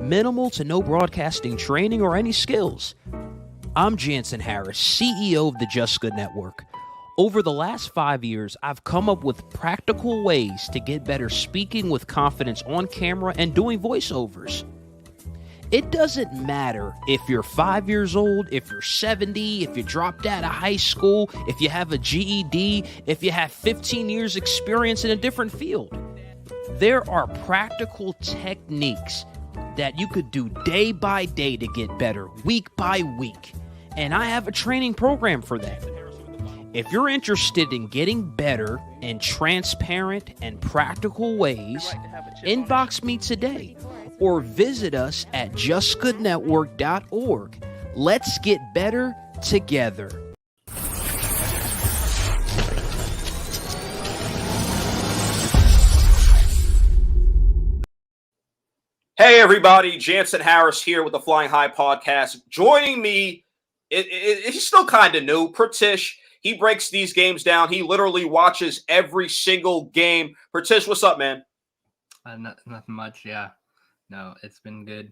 minimal to no broadcasting training or any skills. I'm Jansen Harris, CEO of the Just Good Network. Over the last 5 years, I've come up with practical ways to get better speaking with confidence on camera and doing voiceovers. It doesn't matter if you're 5 years old, if you're 70, if you dropped out of high school, if you have a GED, if you have 15 years experience in a different field. There are practical techniques that you could do day by day to get better, week by week. And I have a training program for that. If you're interested in getting better in transparent and practical ways, inbox me today or visit us at justgoodnetwork.org. Let's get better together. Hey everybody, Jansen Harris here with the Flying High Podcast. Joining me, he's still kind of new, Pratish. He breaks these games down. He literally watches every single game. Pratish, what's up, man? Nothing much, yeah. No, it's been good.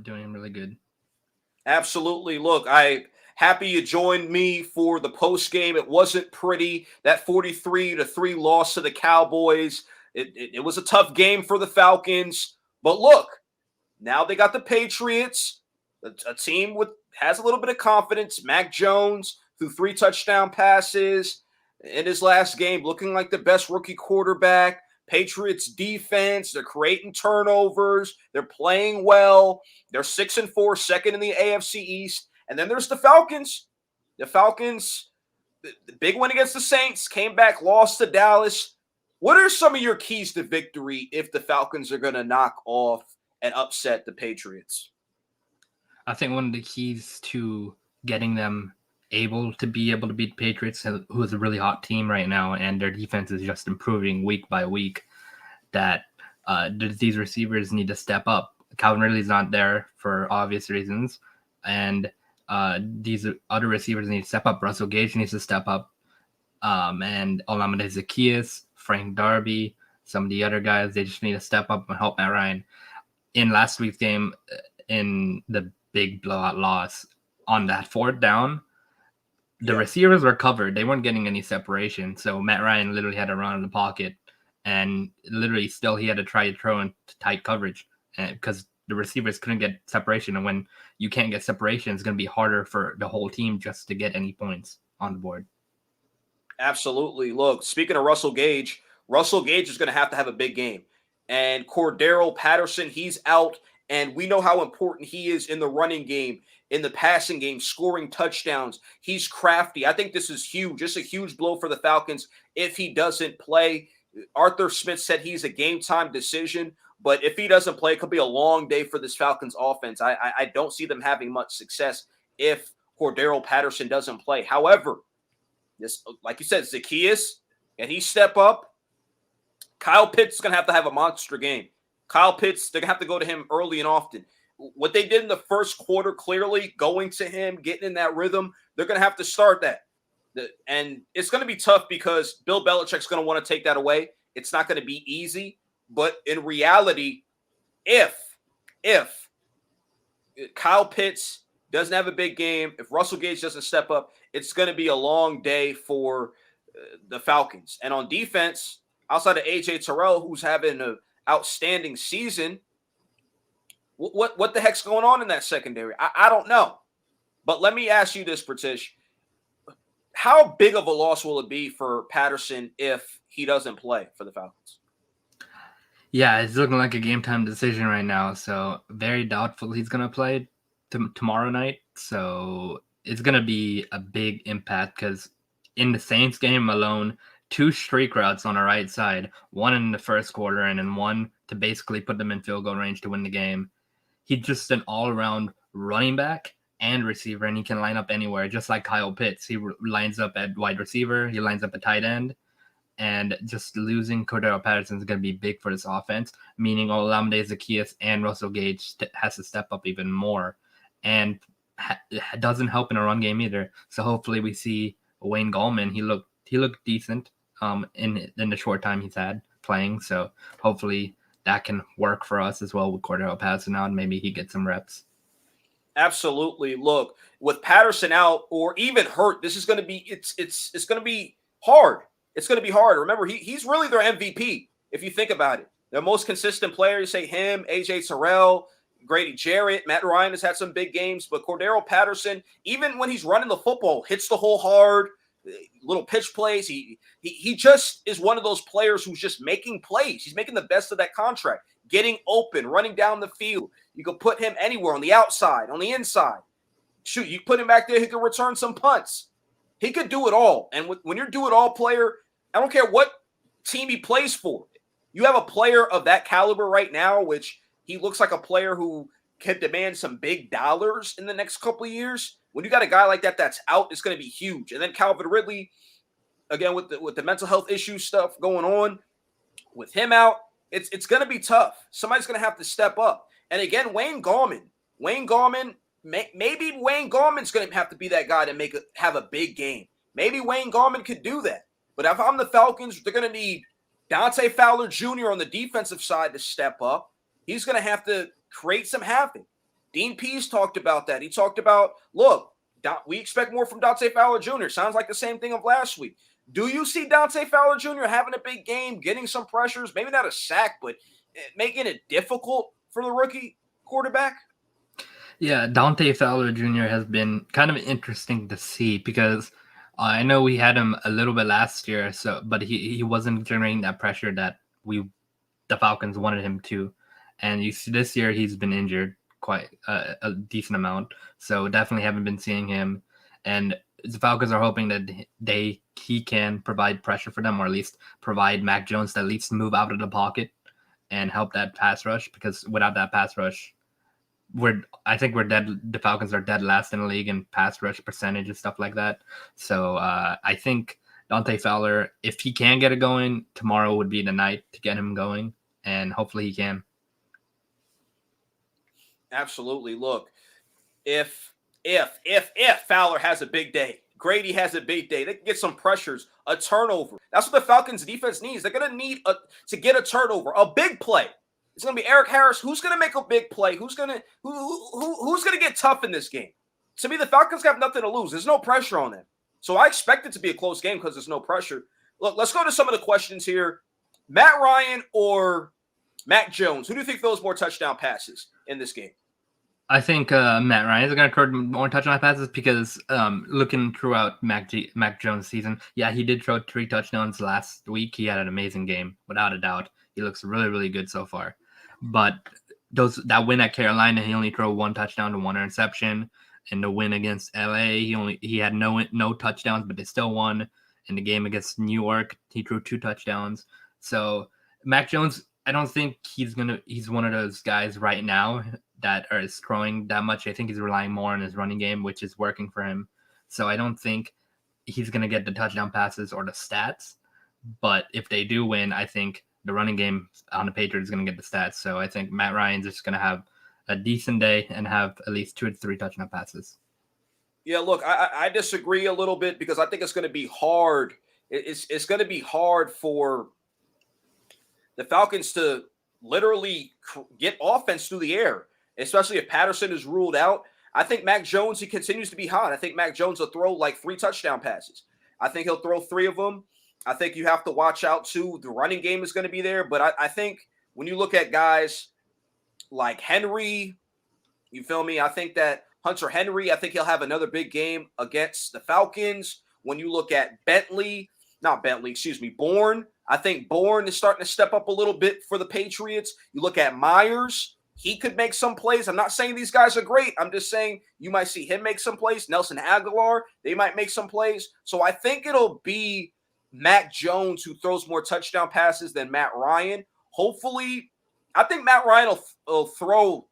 Doing really good. Absolutely. Look, I'm happy you joined me for the post game. It wasn't pretty. That 43-3 loss to the Cowboys. It was a tough game for the Falcons. But look, now they got the Patriots, a team has a little bit of confidence. Mac Jones threw 3 touchdown passes in his last game, looking like the best rookie quarterback. Patriots defense, they're creating turnovers. They're playing well. They're 6-4, second in the AFC East. And then there's the Falcons. The Falcons, the big win against the Saints, came back, lost to Dallas. What are some of your keys to victory if the Falcons are going to knock off and upset the Patriots? I think one of the keys to getting them able to beat the Patriots, who is a really hot team right now, and their defense is just improving week by week, that these receivers need to step up. Calvin Ridley's not there for obvious reasons, and these other receivers need to step up. Russell Gage needs to step up, and Olamide Zaccheaus, Frank Darby, some of the other guys, they just need to step up and help Matt Ryan. In last week's game, in the big blowout loss, on that 4th down, the receivers were covered. They weren't getting any separation. So Matt Ryan literally had to run in the pocket, and literally still he had to try to throw into tight coverage because the receivers couldn't get separation. And when you can't get separation, it's going to be harder for the whole team just to get any points on the board. Absolutely. Look, speaking of Russell Gage is going to have a big game. And Cordarrelle Patterson, he's out. And we know how important he is in the running game, in the passing game, scoring touchdowns. He's crafty. I think this is huge. Just a huge blow for the Falcons if he doesn't play. Arthur Smith said he's a game-time decision. But if he doesn't play, it could be a long day for this Falcons offense. I don't see them having much success if Cordarrelle Patterson doesn't play. However, this, like you said, Zaccheaus, and he step up. Kyle Pitts is going to have a monster game. Kyle Pitts, they're going to have to go to him early and often. What they did in the first quarter, clearly going to him, getting in that rhythm, they're going to have to start that. And it's going to be tough because Bill Belichick's going to want to take that away. It's not going to be easy. But in reality, if Kyle Pitts doesn't have a big game, if Russell Gage doesn't step up, it's going to be a long day for the Falcons. And on defense, outside of A.J. Terrell, who's having an outstanding season, what the heck's going on in that secondary? I don't know. But let me ask you this, Pratish. How big of a loss will it be for Patterson if he doesn't play for the Falcons? Yeah, it's looking like a game-time decision right now. So very doubtful he's going to play tomorrow night. So it's going to be a big impact because in the Saints game alone, 2 streak routes on the right side, one in the first quarter and then one to basically put them in field goal range to win the game. He's just an all-around running back and receiver, and he can line up anywhere, just like Kyle Pitts. He lines up at wide receiver. He lines up at tight end. And just losing Cordarrelle Patterson is going to be big for this offense, meaning Olamide Zaccheaus and Russell Gage has to step up even more. And it doesn't help in a run game either. So hopefully we see Wayne Gallman. He looked decent in the short time he's had playing. So hopefully that can work for us as well with Cordero Patterson out, and maybe he gets some reps. Absolutely. Look, with Patterson out or even hurt, this is going to be it's going to be hard. It's going to be hard. Remember, he's really their MVP if you think about it. Their most consistent player, you say him, AJ Terrell, Grady Jarrett, Matt Ryan has had some big games, but Cordero Patterson, even when he's running the football, hits the hole hard, little pitch plays. He just is one of those players who's just making plays. He's making the best of that contract, getting open, running down the field. You could put him anywhere, on the outside, on the inside. Shoot, you put him back there, he could return some punts. He could do it all. And when you're do-it-all player, I don't care what team he plays for. You have a player of that caliber right now, which he looks like a player who can demand some big dollars in the next couple of years. When you got a guy like that that's out, it's going to be huge. And then Calvin Ridley, again, with the mental health issue stuff going on, with him out, it's going to be tough. Somebody's going to have to step up. And again, Wayne Gallman, maybe Wayne Gallman's going to have to be that guy to have a big game. Maybe Wayne Gallman could do that. But if I'm the Falcons, they're going to need Dante Fowler Jr. on the defensive side to step up. He's going to have to create some havoc. Dean Pease talked about that. He talked about, look, we expect more from Dante Fowler Jr. Sounds like the same thing of last week. Do you see Dante Fowler Jr. having a big game, getting some pressures, maybe not a sack, but making it difficult for the rookie quarterback? Yeah, Dante Fowler Jr. has been kind of interesting to see because I know we had him a little bit last year, but he wasn't generating that pressure that the Falcons wanted him to. And you see this year he's been injured quite a decent amount, so definitely haven't been seeing him. And the Falcons are hoping that he can provide pressure for them, or at least provide Mac Jones to at least move out of the pocket and help that pass rush, because without that pass rush, I think we're dead. The Falcons are dead last in the league in pass rush percentage and stuff like that. So I think Dante Fowler, if he can get it going, tomorrow would be the night to get him going, and hopefully he can. Absolutely. Look, if Fowler has a big day, Grady has a big day, they can get some pressures, a turnover. That's what the Falcons defense needs. They're going to need to get a turnover, a big play. It's going to be Eric Harris. Who's going to make a big play? Who's going to get tough in this game? To me, the Falcons have nothing to lose. There's no pressure on them. So I expect it to be a close game because there's no pressure. Look, let's go to some of the questions here. Matt Ryan or Mac Jones? Who do you think throws more touchdown passes in this game? I think Matt Ryan is going to record more touchdown passes because looking throughout Mac Jones' season, yeah, he did throw 3 touchdowns last week. He had an amazing game, without a doubt. He looks really, really good so far. But that win at Carolina, he only threw 1 touchdown to 1 interception. In the win against LA, he had no touchdowns, but they still won. In the game against New York, he threw 2 touchdowns. So Mac Jones, I don't think he's one of those guys right now that is throwing that much. I think he's relying more on his running game, which is working for him. So I don't think he's going to get the touchdown passes or the stats. But if they do win, I think the running game on the Patriots is going to get the stats. So I think Matt Ryan's just going to have a decent day and have at least 2 to 3 touchdown passes. Yeah, look, I disagree a little bit because I think it's going to be hard. It's going to be hard for the Falcons to literally get offense through the air, especially if Patterson is ruled out. I think Mac Jones, he continues to be hot. I think Mac Jones will throw like 3 touchdown passes. I think he'll throw 3 of them. I think you have to watch out, too. The running game is going to be there. But I think when you look at guys like Henry, you feel me? I think that Hunter Henry, I think he'll have another big game against the Falcons. When you look at Bourne, I think Bourne is starting to step up a little bit for the Patriots. You look at Myers, he could make some plays. I'm not saying these guys are great. I'm just saying you might see him make some plays. Nelson Aguilar, they might make some plays. So I think it'll be Mac Jones who throws more touchdown passes than Matt Ryan. Hopefully, I think Matt Ryan will throw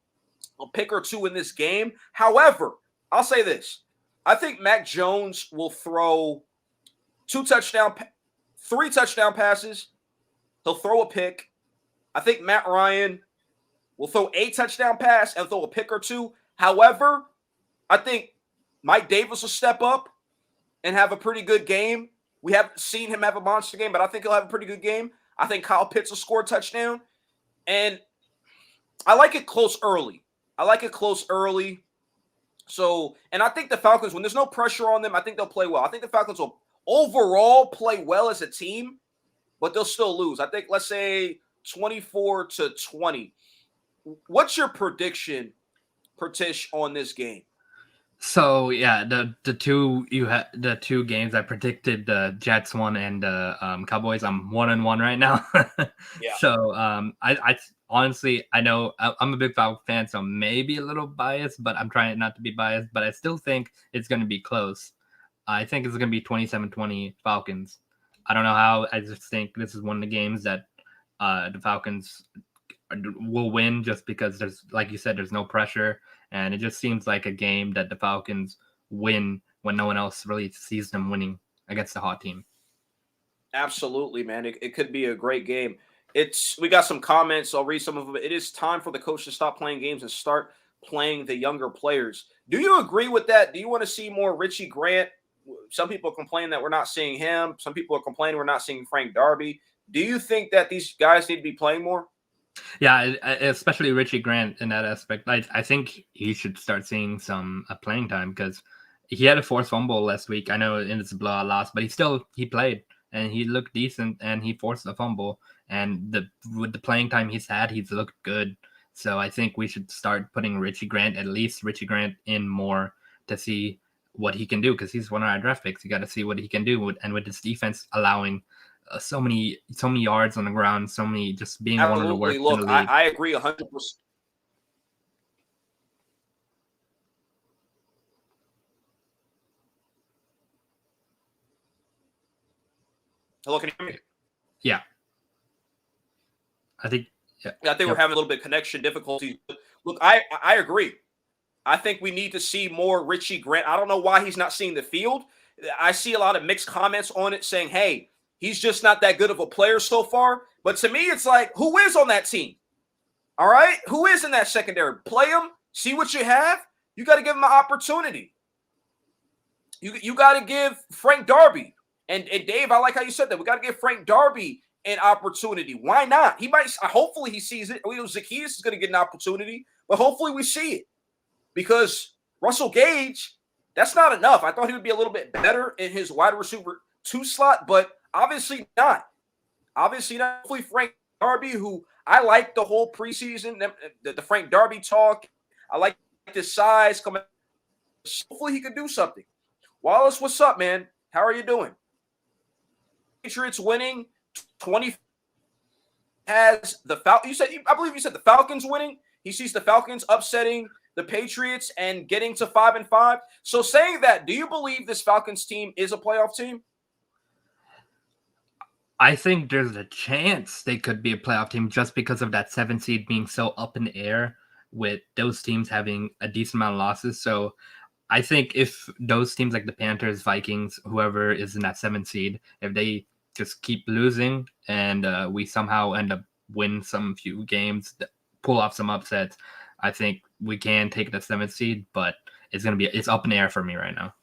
a pick or 2 in this game. However, I'll say this. I think Mac Jones will throw 3 touchdown passes. He'll throw a pick. I think Matt Ryan will throw a touchdown pass and throw a pick or 2. However, I think Mike Davis will step up and have a pretty good game. We haven't seen him have a monster game, but I think he'll have a pretty good game. I think Kyle Pitts will score a touchdown. And I like it close early. So, and I think the Falcons, when there's no pressure on them, I think they'll play well. I think the Falcons will overall play well as a team, but they'll still lose. I think, let's say 24-20. What's your prediction, Pratish, on this game? So yeah, the two games I predicted, the Jets one and the Cowboys. I'm 1-1 right now. Yeah. So I honestly, I know I'm a big Falcons fan, so maybe a little biased, but I'm trying not to be biased. But I still think it's going to be close. I think it's going to be 27-20 Falcons. I don't know how. I just think this is one of the games that the Falcons will win just because there's, like you said, there's no pressure. And it just seems like a game that the Falcons win when no one else really sees them winning against a hot team. Absolutely, man. It could be a great game. We got some comments. I'll read some of them. It is time for the coach to stop playing games and start playing the younger players. Do you agree with that? Do you want to see more Richie Grant? Some people complain that we're not seeing him. Some people are complaining we're not seeing Frank Darby. Do you think that these guys need to be playing more? Yeah, especially Richie Grant in that aspect. I think he should start seeing some playing time because he had a forced fumble last week. I know it's a blowout loss, but he played and he looked decent and he forced a fumble. And with the playing time he's had, he's looked good. So I think we should start putting at least Richie Grant in more to see what he can do because he's one of our draft picks. You got to see what he can do and with his defense allowing so many yards on the ground, so many just being Absolutely. one of the worst Look, in the league. I agree 100%. Hello, can you hear me? Yeah. I think we're having a little bit of connection difficulties. Look, I agree. I think we need to see more Richie Grant. I don't know why he's not seeing the field. I see a lot of mixed comments on it saying, hey, he's just not that good of a player so far. But to me, it's like, who is on that team? All right? Who is in that secondary? Play him. See what you have. You got to give him an opportunity. You got to give Frank Darby. And Dave, I like how you said that. We got to give Frank Darby an opportunity. Why not? Hopefully he sees it. Zacchaeus is going to get an opportunity, but hopefully we see it. Because Russell Gage, that's not enough. I thought he would be a little bit better in his wide receiver 2 slot, but obviously not. Hopefully Frank Darby, who I like the whole preseason, the Frank Darby talk. I like his size coming. Hopefully he can do something. Wallace, what's up, man? How are you doing? Patriots winning 20 has the Falcons. I believe you said the Falcons winning. He sees the Falcons upsetting the Patriots and getting to 5-5. So saying that, do you believe this Falcons team is a playoff team? I think there's a chance they could be a playoff team just because of that 7 seed being so up in the air with those teams having a decent amount of losses. So I think if those teams like the Panthers, Vikings, whoever is in that 7 seed, if they just keep losing and we somehow end up win some few games, pull off some upsets, I think we can take the 7th seed, but it's up in the air for me right now.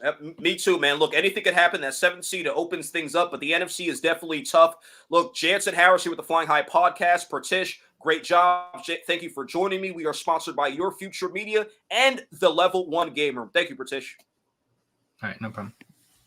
Yep, me too, man. Look, anything could happen. That 7th seed, it opens things up, but the NFC is definitely tough. Look, Jansen Harris here with the Flying High Podcast. Pratish, great job. Thank you for joining me. We are sponsored by Your Future Media and the Level 1 Game Room. Thank you, Pratish. All right, no problem.